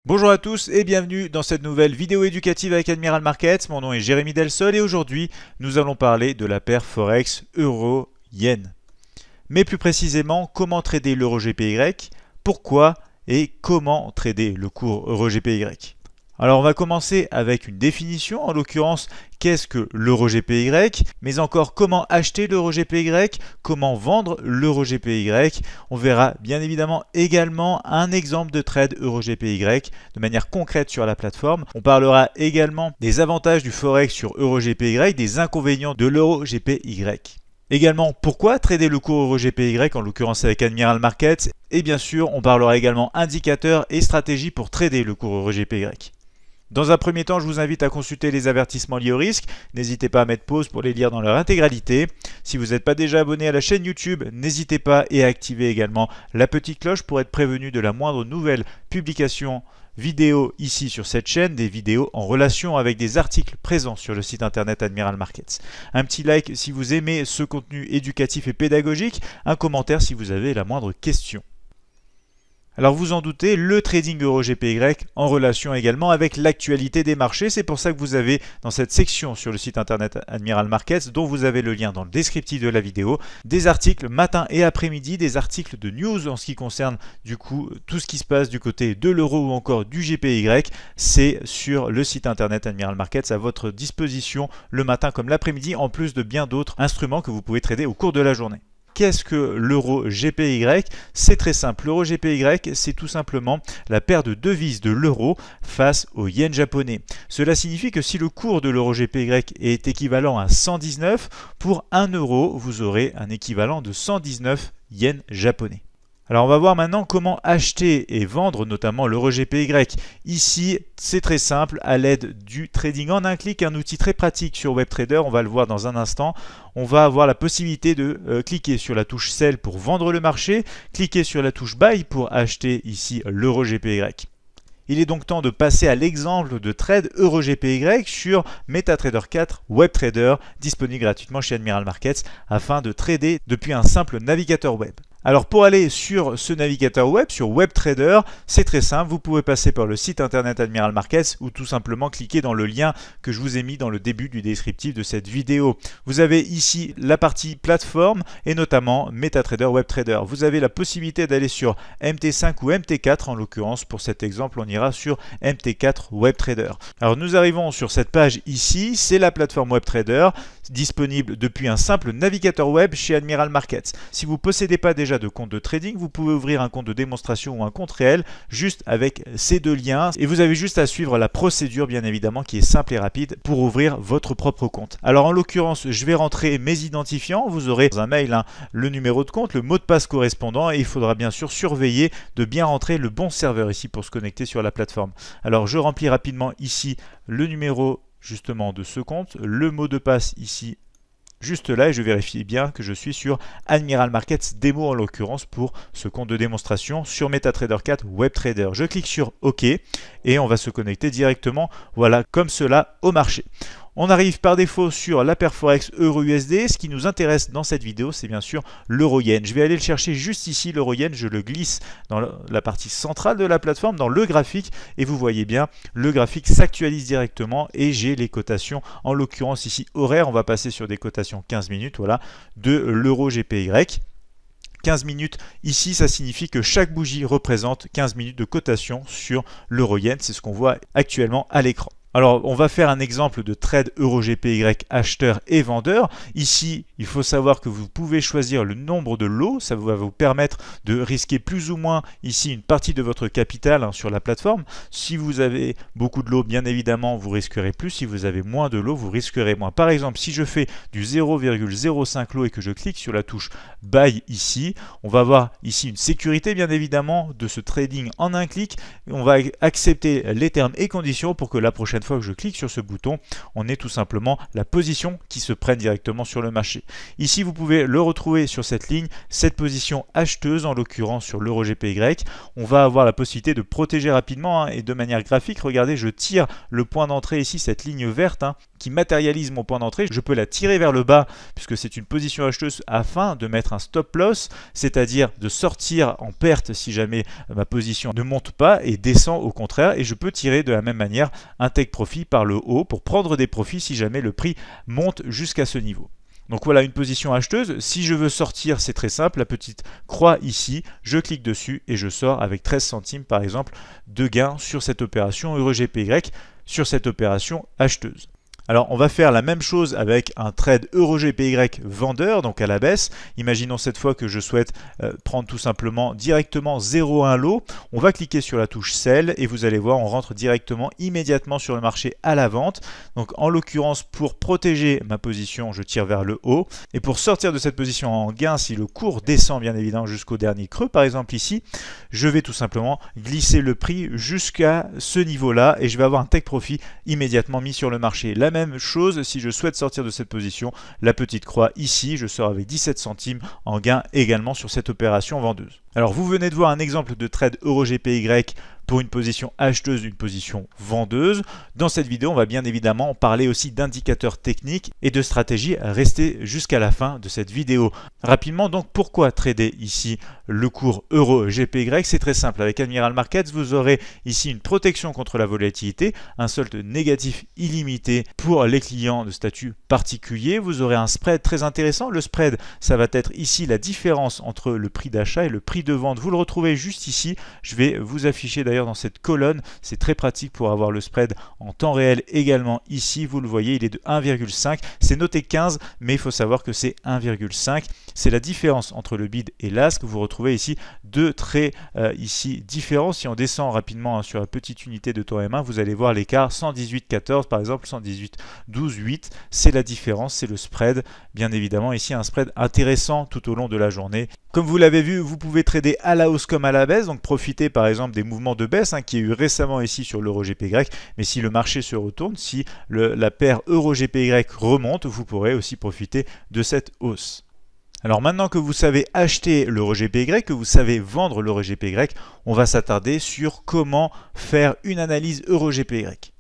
Bonjour à tous et bienvenue dans cette nouvelle vidéo éducative avec Admiral Markets. Mon nom est Jérémy Delsol et aujourd'hui nous allons parler de la paire Forex Euro-Yen. Mais plus précisément, comment trader l'Euro-GPY, pourquoi et comment trader le cours Euro-GPY. Alors on va commencer avec une définition, en l'occurrence qu'est-ce que l'Euro-GPY, mais encore comment acheter l'Euro-GPY, comment vendre l'Euro-GPY. On verra bien évidemment également un exemple de trade Euro-GPY de manière concrète sur la plateforme. On parlera également des avantages du Forex sur Euro-GPY, des inconvénients de l'Euro-GPY. Également, pourquoi trader le cours Euro-GPY, en l'occurrence avec Admiral Markets. Et bien sûr, on parlera également indicateurs et stratégies pour trader le cours Euro-GPY. Dans un premier temps, je vous invite à consulter les avertissements liés au risque. N'hésitez pas à mettre pause pour les lire dans leur intégralité. Si vous n'êtes pas déjà abonné à la chaîne YouTube, n'hésitez pas et à activer également la petite cloche pour être prévenu de la moindre nouvelle publication vidéo ici sur cette chaîne, des vidéos en relation avec des articles présents sur le site internet Admiral Markets. Un petit like si vous aimez ce contenu éducatif et pédagogique, un commentaire si vous avez la moindre question. Alors vous en doutez, le trading Euro-GPY en relation également avec l'actualité des marchés. C'est pour ça que vous avez dans cette section sur le site internet Admiral Markets, dont vous avez le lien dans le descriptif de la vidéo, des articles matin et après-midi, des articles de news en ce qui concerne du coup tout ce qui se passe du côté de l'euro ou encore du GPY. C'est sur le site internet Admiral Markets à votre disposition le matin comme l'après-midi, en plus de bien d'autres instruments que vous pouvez trader au cours de la journée. Qu'est-ce que l'Euro-GPY? C'est très simple. L'Euro-GPY, c'est tout simplement la paire de devises de l'euro face au yen japonais. Cela signifie que si le cours de l'Euro-GPY est équivalent à 119, pour 1 euro, vous aurez un équivalent de 119 yens japonais. Alors on va voir maintenant comment acheter et vendre notamment l'Euro-GPY. Ici, c'est très simple, à l'aide du trading en un clic, un outil très pratique sur WebTrader, on va le voir dans un instant. On va avoir la possibilité de cliquer sur la touche Sell pour vendre le marché, cliquer sur la touche Buy pour acheter ici l'Euro-GPY. Il est donc temps de passer à l'exemple de trade Euro-GPY sur MetaTrader 4 WebTrader, disponible gratuitement chez Admiral Markets, afin de trader depuis un simple navigateur web. Alors pour aller sur ce navigateur web, sur WebTrader, c'est très simple, vous pouvez passer par le site internet Admiral Markets ou tout simplement cliquer dans le lien que je vous ai mis dans le début du descriptif de cette vidéo. Vous avez ici la partie plateforme et notamment MetaTrader WebTrader. Vous avez la possibilité d'aller sur MT5 ou MT4, en l'occurrence pour cet exemple on ira sur MT4 WebTrader. Alors nous arrivons sur cette page ici, c'est la plateforme WebTrader, disponible depuis un simple navigateur web chez Admiral Markets. Si vous ne possédez pas déjà de compte de trading, vous pouvez ouvrir un compte de démonstration ou un compte réel juste avec ces deux liens et vous avez juste à suivre la procédure bien évidemment qui est simple et rapide pour ouvrir votre propre compte. Alors en l'occurrence, je vais rentrer mes identifiants, vous aurez dans un mail le numéro de compte, le mot de passe correspondant et il faudra bien sûr surveiller de bien rentrer le bon serveur ici pour se connecter sur la plateforme. Alors je remplis rapidement ici le numéro justement de ce compte, le mot de passe ici juste là et je vérifie bien que je suis sur Admiral Markets Demo en l'occurrence pour ce compte de démonstration sur MetaTrader 4 WebTrader. Je clique sur OK et on va se connecter directement, voilà, comme cela au marché. On arrive par défaut sur la paire Forex Euro-USD. Ce qui nous intéresse dans cette vidéo, c'est bien sûr l'Euro-Yen. Je vais aller le chercher juste ici, l'Euro-Yen. Je le glisse dans la partie centrale de la plateforme, dans le graphique. Et vous voyez bien, le graphique s'actualise directement et j'ai les cotations, en l'occurrence ici horaire. On va passer sur des cotations 15 minutes, voilà, de l'Euro-GPY. 15 minutes ici, ça signifie que chaque bougie représente 15 minutes de cotation sur l'Euro-Yen. C'est ce qu'on voit actuellement à l'écran. Alors, on va faire un exemple de trade Euro-GPY acheteur et vendeur. Ici, il faut savoir que vous pouvez choisir le nombre de lots. Ça va vous permettre de risquer plus ou moins ici une partie de votre capital sur la plateforme. Si vous avez beaucoup de lots, bien évidemment, vous risquerez plus. Si vous avez moins de lots, vous risquerez moins. Par exemple, si je fais du 0,05 lot et que je clique sur la touche Buy ici, on va avoir ici une sécurité, bien évidemment, de ce trading en un clic. On va accepter les termes et conditions pour que la prochaine prochaine fois que je clique sur ce bouton, on est tout simplement la position qui se prenne directement sur le marché. Ici, vous pouvez le retrouver sur cette ligne, cette position acheteuse, en l'occurrence sur l'euro GPY. On va avoir la possibilité de protéger rapidement et de manière graphique. Regardez, je tire le point d'entrée ici, cette ligne verte qui matérialise mon point d'entrée. Je peux la tirer vers le bas puisque c'est une position acheteuse afin de mettre un stop loss, c'est-à-dire de sortir en perte si jamais ma position ne monte pas et descend au contraire. Et je peux tirer de la même manière un take profit par le haut pour prendre des profits si jamais le prix monte jusqu'à ce niveau. Donc voilà une position acheteuse. Si je veux sortir, c'est très simple, la petite croix ici, je clique dessus et je sors avec 13 centimes par exemple de gain sur cette opération EUR/GPY, sur cette opération acheteuse. Alors on va faire la même chose avec un trade EUR/GPY vendeur, donc à la baisse. Imaginons cette fois que je souhaite prendre tout simplement directement 0,1 lot. On va cliquer sur la touche Sell et vous allez voir, on rentre directement immédiatement sur le marché à la vente. Donc en l'occurrence, pour protéger ma position, je tire vers le haut. Et pour sortir de cette position en gain, si le cours descend bien évidemment jusqu'au dernier creux, par exemple ici, je vais tout simplement glisser le prix jusqu'à ce niveau-là et je vais avoir un take profit immédiatement mis sur le marché. La même chose si je souhaite sortir de cette position, la petite croix ici, je sors avec 17 centimes en gain également sur cette opération vendeuse. Alors vous venez de voir un exemple de trade EUR/GPY pour une position acheteuse, une position vendeuse. Dans cette vidéo, on va bien évidemment parler aussi d'indicateurs techniques et de stratégies. Restez jusqu'à la fin de cette vidéo. Rapidement, donc, pourquoi trader ici le cours EUR/GPY? C'est très simple. Avec Admiral Markets, vous aurez ici une protection contre la volatilité, un solde négatif illimité pour les clients de statut particulier. Vous aurez un spread très intéressant. Le spread, ça va être ici la différence entre le prix d'achat et le prix de vente. Vous le retrouvez juste ici. Je vais vous afficher d'ailleurs dans cette colonne, c'est très pratique pour avoir le spread en temps réel également ici, vous le voyez, il est de 1,5, c'est noté 15 mais il faut savoir que c'est 1,5, c'est la différence entre le bid et l'ask. Vous retrouvez ici deux traits ici différents. Si on descend rapidement sur la petite unité de temps M1, vous allez voir l'écart 118,14 par exemple, 118,12,8, c'est la différence, c'est le spread. Bien évidemment ici un spread intéressant tout au long de la journée. Comme vous l'avez vu, vous pouvez trader à la hausse comme à la baisse, donc profiter par exemple des mouvements de baisse qui est eu récemment ici sur l'EUR/GPY, mais si le marché se retourne, si la paire EUR/GPY remonte, vous pourrez aussi profiter de cette hausse. Alors maintenant que vous savez acheter l'EUR/GPY, que vous savez vendre l'EUR/GPY, on va s'attarder sur comment faire une analyse EUR/GPY.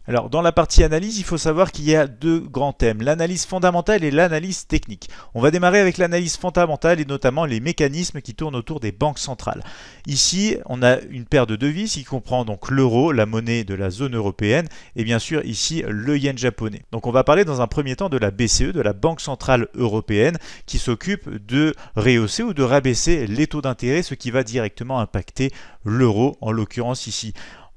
Alors dans la partie analyse, il faut savoir qu'il y a deux grands thèmes, l'analyse fondamentale et l'analyse technique. On va démarrer avec l'analyse fondamentale et notamment les mécanismes qui tournent autour des banques centrales. Ici, on a une paire de devises qui comprend donc l'euro, la monnaie de la zone européenne, et bien sûr ici le yen japonais. Donc on va parler dans un premier temps de la BCE, de la Banque Centrale Européenne, qui s'occupe de rehausser ou de rabaisser les taux d'intérêt, ce qui va directement impacter l'euro en l'occurrence ici.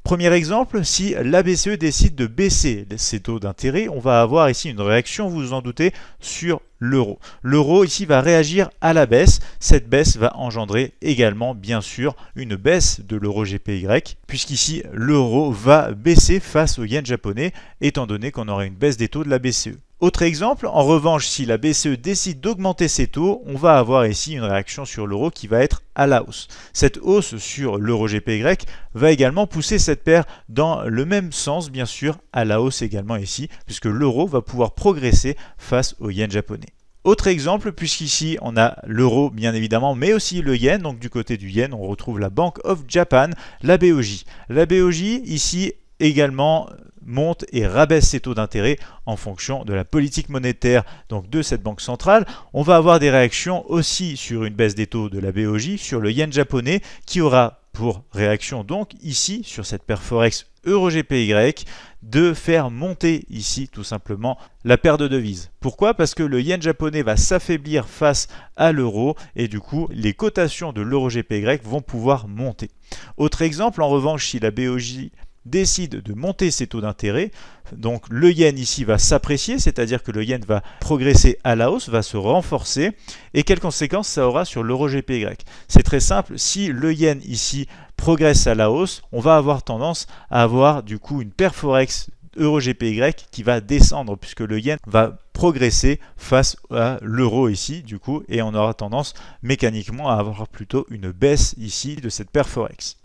Premier exemple, si la BCE décide de baisser ses taux d'intérêt, on va avoir ici une réaction, vous vous en doutez, sur l'euro. L'euro ici va réagir à la baisse. Cette baisse va engendrer également, bien sûr, une baisse de l'EUR/GPY, puisqu'ici l'euro va baisser face au yen japonais, étant donné qu'on aura une baisse des taux de la BCE. Autre exemple, en revanche, si la BCE décide d'augmenter ses taux, on va avoir ici une réaction sur l'euro qui va être à la hausse. Cette hausse sur l'EUR/GPY va également pousser cette paire dans le même sens, bien sûr, à la hausse également ici, puisque l'euro va pouvoir progresser face au yen japonais. Autre exemple, puisqu'ici on a l'euro bien évidemment, mais aussi le yen, donc du côté du yen, on retrouve la Bank of Japan, la BOJ. La BOJ ici également monte et rabaisse ses taux d'intérêt en fonction de la politique monétaire donc de cette banque centrale. On va avoir des réactions aussi sur une baisse des taux de la BOJ, sur le yen japonais, qui aura pour réaction donc ici sur cette paire Forex EUR/GPY de faire monter ici tout simplement la paire de devises. Pourquoi? Parce que le yen japonais va s'affaiblir face à l'euro et du coup les cotations de l'EUR/GPY vont pouvoir monter. Autre exemple, en revanche, si la BOJ décide de monter ses taux d'intérêt, donc le yen ici va s'apprécier, c'est-à-dire que le yen va progresser à la hausse, va se renforcer, et quelles conséquences ça aura sur l'EUR/GPY? C'est très simple, si le yen ici progresse à la hausse, on va avoir tendance à avoir du coup une paire Forex EUR/GPY qui va descendre puisque le yen va progresser face à l'euro ici du coup, et on aura tendance mécaniquement à avoir plutôt une baisse ici de cette paire Forex.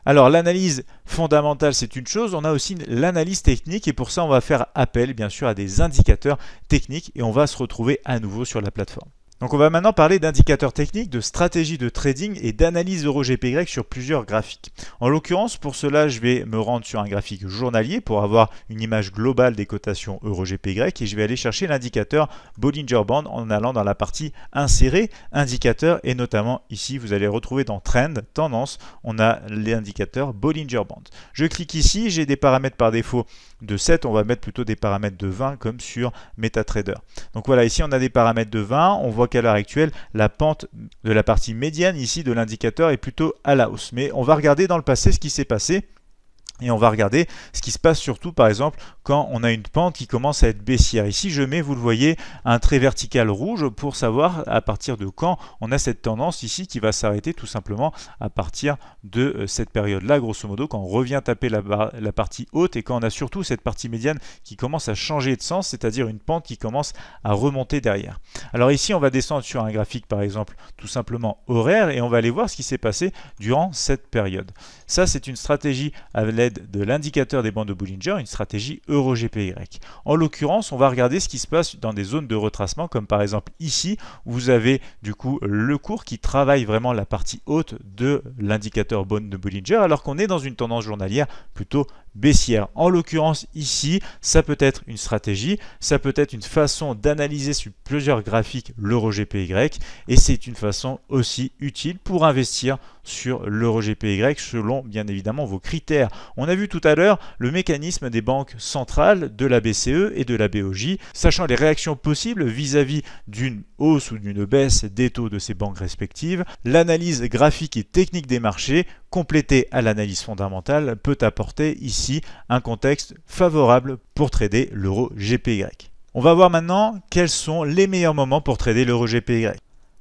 Alors l'analyse fondamentale c'est une chose, on a aussi l'analyse technique et pour ça on va faire appel bien sûr à des indicateurs techniques et on va se retrouver à nouveau sur la plateforme. Donc on va maintenant parler d'indicateurs techniques, de stratégie de trading et d'analyse euro-GPY sur plusieurs graphiques. En l'occurrence, pour cela, je vais me rendre sur un graphique journalier pour avoir une image globale des cotations euro-GPY et je vais aller chercher l'indicateur Bollinger Band en allant dans la partie insérer, indicateur et notamment ici vous allez retrouver dans Trend, tendance, on a l'indicateur Bollinger Band. Je clique ici, j'ai des paramètres par défaut de 7, on va mettre plutôt des paramètres de 20 comme sur MetaTrader. Donc voilà, ici on a des paramètres de 20, on voit qu'à l'heure actuelle, la pente de la partie médiane ici de l'indicateur est plutôt à la hausse. Mais on va regarder dans le passé ce qui s'est passé. Et on va regarder ce qui se passe surtout par exemple quand on a une pente qui commence à être baissière. Ici je mets, vous le voyez, un trait vertical rouge pour savoir à partir de quand on a cette tendance ici qui va s'arrêter tout simplement à partir de cette période-là, grosso modo, quand on revient taper la partie haute et quand on a surtout cette partie médiane qui commence à changer de sens, c'est-à-dire une pente qui commence à remonter derrière. Alors ici on va descendre sur un graphique par exemple tout simplement horaire et on va aller voir ce qui s'est passé durant cette période. Ça c'est une stratégie à l'aide de l'indicateur des bandes de Bollinger, une stratégie euro-GPY. En l'occurrence, on va regarder ce qui se passe dans des zones de retracement, comme par exemple ici, où vous avez du coup le cours qui travaille vraiment la partie haute de l'indicateur bande de Bollinger, alors qu'on est dans une tendance journalière plutôt baissière. En l'occurrence ici, ça peut être une stratégie, ça peut être une façon d'analyser sur plusieurs graphiques l'euro-GPY et c'est une façon aussi utile pour investir sur l'euro-GPY selon bien évidemment vos critères. On a vu tout à l'heure le mécanisme des banques centrales, de la BCE et de la BOJ, sachant les réactions possibles vis-à-vis d'une hausse ou d'une baisse des taux de ces banques respectives. L'analyse graphique et technique des marchés, complétée à l'analyse fondamentale, peut apporter ici un contexte favorable pour trader l'euro-GPY. On va voir maintenant quels sont les meilleurs moments pour trader l'euro-GPY.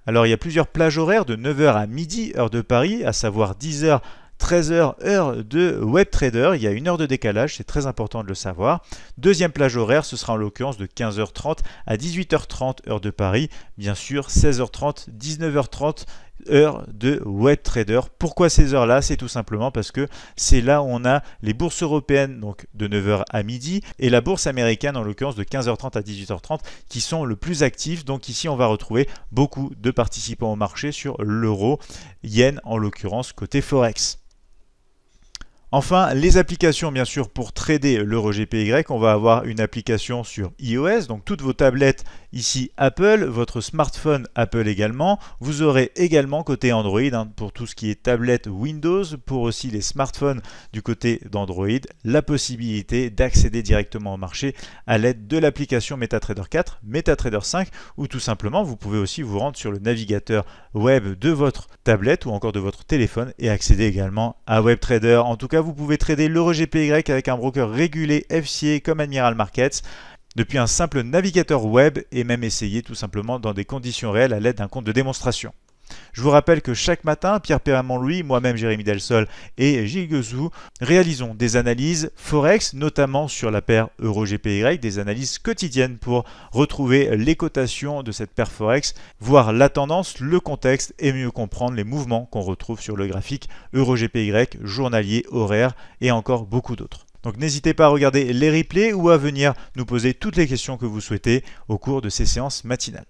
Alors il y a plusieurs plages horaires de 9h à midi, heure de Paris, à savoir 10h, 13h, heure de WebTrader. Il y a une heure de décalage, c'est très important de le savoir. Deuxième plage horaire, ce sera en l'occurrence de 15h30 à 18h30, heure de Paris. Bien sûr, 16h30, 19h30, heure de WebTrader. Pourquoi ces heures-là? C'est tout simplement parce que c'est là où on a les bourses européennes donc de 9h à midi et la bourse américaine en l'occurrence de 15h30 à 18h30 qui sont le plus actifs. Donc ici on va retrouver beaucoup de participants au marché sur l'euro, yen en l'occurrence côté Forex. Enfin, les applications bien sûr pour trader l'euro-GPY, on va avoir une application sur iOS, donc toutes vos tablettes ici Apple, votre smartphone Apple également. Vous aurez également côté Android pour tout ce qui est tablette Windows, pour aussi les smartphones du côté d'Android, la possibilité d'accéder directement au marché à l'aide de l'application MetaTrader 4, MetaTrader 5 ou tout simplement vous pouvez aussi vous rendre sur le navigateur web de votre tablette ou encore de votre téléphone et accéder également à WebTrader. En tout cas, vous pouvez trader l'euro-GPY avec un broker régulé FCA comme Admiral Markets depuis un simple navigateur web et même essayer tout simplement dans des conditions réelles à l'aide d'un compte de démonstration. Je vous rappelle que chaque matin, Pierre Perramon-Louis, moi-même Jérémy Delsol et Gilles Guezou réalisons des analyses Forex, notamment sur la paire euro-GPY, des analyses quotidiennes pour retrouver les cotations de cette paire Forex, voir la tendance, le contexte et mieux comprendre les mouvements qu'on retrouve sur le graphique euro-GPY, journalier, horaire et encore beaucoup d'autres. Donc n'hésitez pas à regarder les replays ou à venir nous poser toutes les questions que vous souhaitez au cours de ces séances matinales.